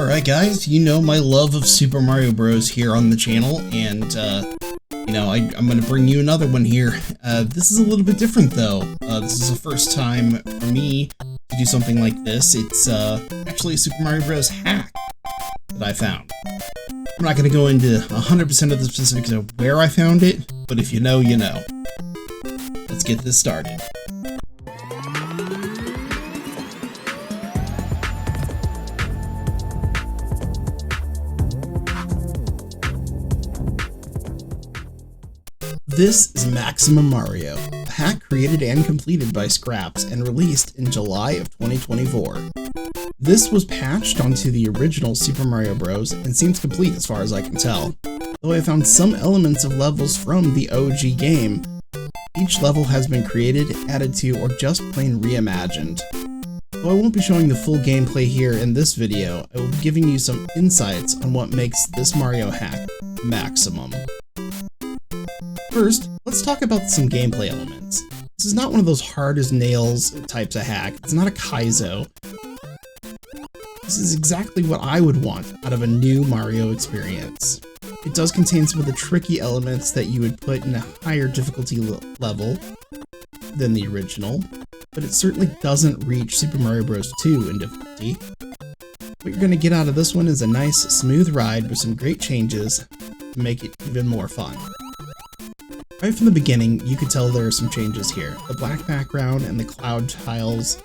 Alright guys, you know my love of Super Mario Bros. Here on the channel, and I'm gonna bring you another one here. This is a little bit different though. This is the first time for me to do something like this. It's actually a Super Mario Bros. Hack that I found. I'm not gonna go into 100% of the specifics of where I found it, but if you know, you know. Let's get this started. This is Maximum Mario, a hack created and completed by Scrapz and released in July of 2024. This was patched onto the original Super Mario Bros. And seems complete as far as I can tell, though I found some elements of levels from the OG game. Each level has been created, added to, or just plain reimagined. Though I won't be showing the full gameplay here in this video, I will be giving you some insights on what makes this Mario hack maximum. First, let's talk about some gameplay elements. This is not one of those hard as nails types of hack. It's not a Kaizo. This is exactly what I would want out of a new Mario experience. It does contain some of the tricky elements that you would put in a higher difficulty level than the original, but it certainly doesn't reach Super Mario Bros. 2 in difficulty. What you're going to get out of this one is a nice, smooth ride with some great changes to make it even more fun. Right from the beginning, you could tell there are some changes here. The black background and the cloud tiles,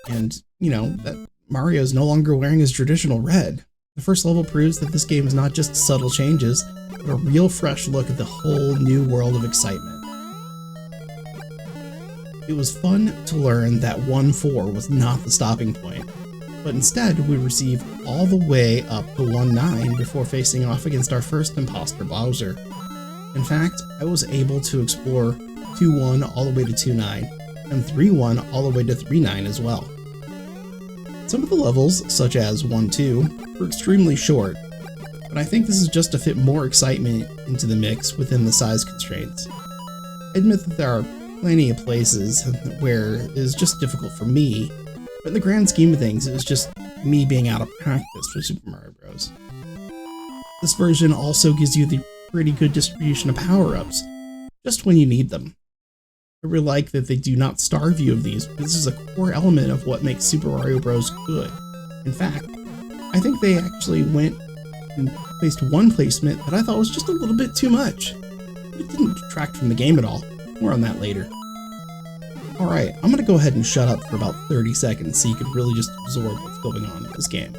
and, that Mario is no longer wearing his traditional red. The first level proves that this game is not just subtle changes, but a real fresh look at the whole new world of excitement. It was fun to learn that 1-4 was not the stopping point, but instead we received all the way up to 1-9 before facing off against our first imposter Bowser. In fact, I was able to explore 2-1 all the way to 2-9, and 3-1 all the way to 3-9 as well. Some of the levels, such as 1-2, were extremely short, but I think this is just to fit more excitement into the mix within the size constraints. I admit that there are plenty of places where it is just difficult for me, but in the grand scheme of things, it was just me being out of practice for Super Mario Bros. This version also gives you the pretty good distribution of power-ups, just when you need them. I really like that they do not starve you of these, because this is a core element of what makes Super Mario Bros. Good. In fact, I think they actually went and placed one placement that I thought was just a little bit too much. It didn't detract from the game at all. More on that later. Alright, I'm gonna go ahead and shut up for about 30 seconds so you can really just absorb what's going on in this game.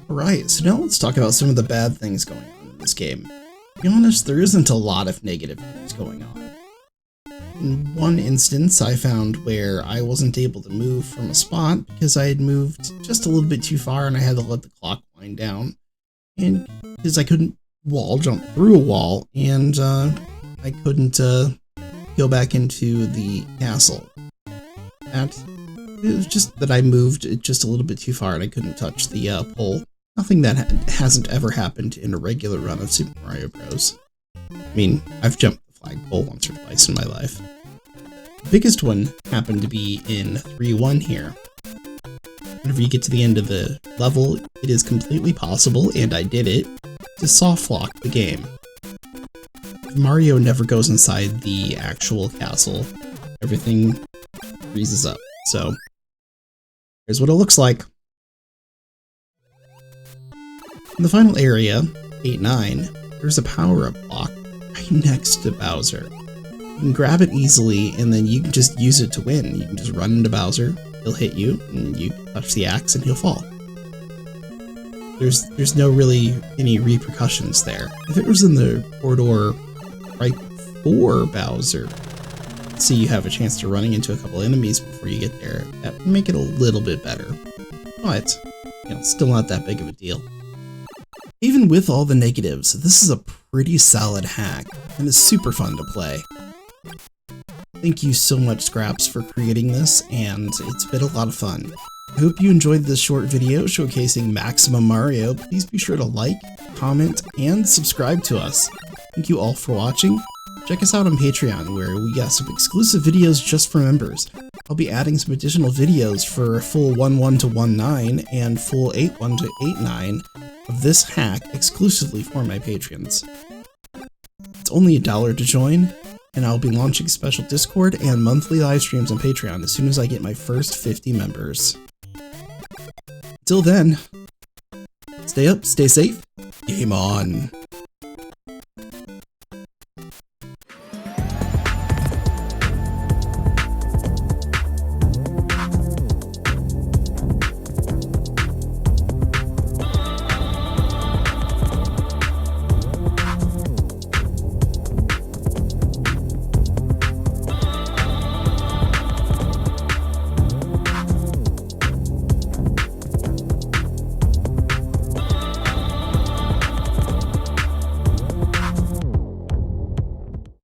Alright, so now let's talk about some of the bad things going on in this game. To be honest, there isn't a lot of negative things going on. In one instance, I found where I wasn't able to move from a spot because I had moved just a little bit too far and I had to let the clock wind down. And because I couldn't wall jump through a wall, and I couldn't go back into the castle. It was just that I moved just a little bit too far and I couldn't touch the pole. Nothing that hasn't ever happened in a regular run of Super Mario Bros. I mean, I've jumped the flagpole once or twice in my life. The biggest one happened to be in 3-1 here. Whenever you get to the end of the level, it is completely possible, and I did it, to softlock the game. If Mario never goes inside the actual castle, everything freezes up. So, here's what it looks like. In the final area, 8-9, there's a power-up block right next to Bowser. You can grab it easily, and then you can just use it to win. You can just run into Bowser, he'll hit you, and you touch the axe and he'll fall. There's no really any repercussions there. If it was in the corridor right before Bowser, so you have a chance to running into a couple enemies before you get there, that would make it a little bit better. but, you know, still not that big of a deal. Even with all the negatives, this is a pretty solid hack, and is super fun to play. Thank you so much, Scrapz, for creating this, and it's been a lot of fun. I hope you enjoyed this short video showcasing Maximum Mario. Please be sure to like, comment, and subscribe to us. Thank you all for watching. Check us out on Patreon, where we got some exclusive videos just for members. I'll be adding some additional videos for full 1.1 to 1.9 and full 8.1 to 8.9 of this hack exclusively for my patrons. It's only $1 to join, and I'll be launching special Discord and monthly live streams on Patreon as soon as I get my first 50 members. Till then, stay up, stay safe, game on!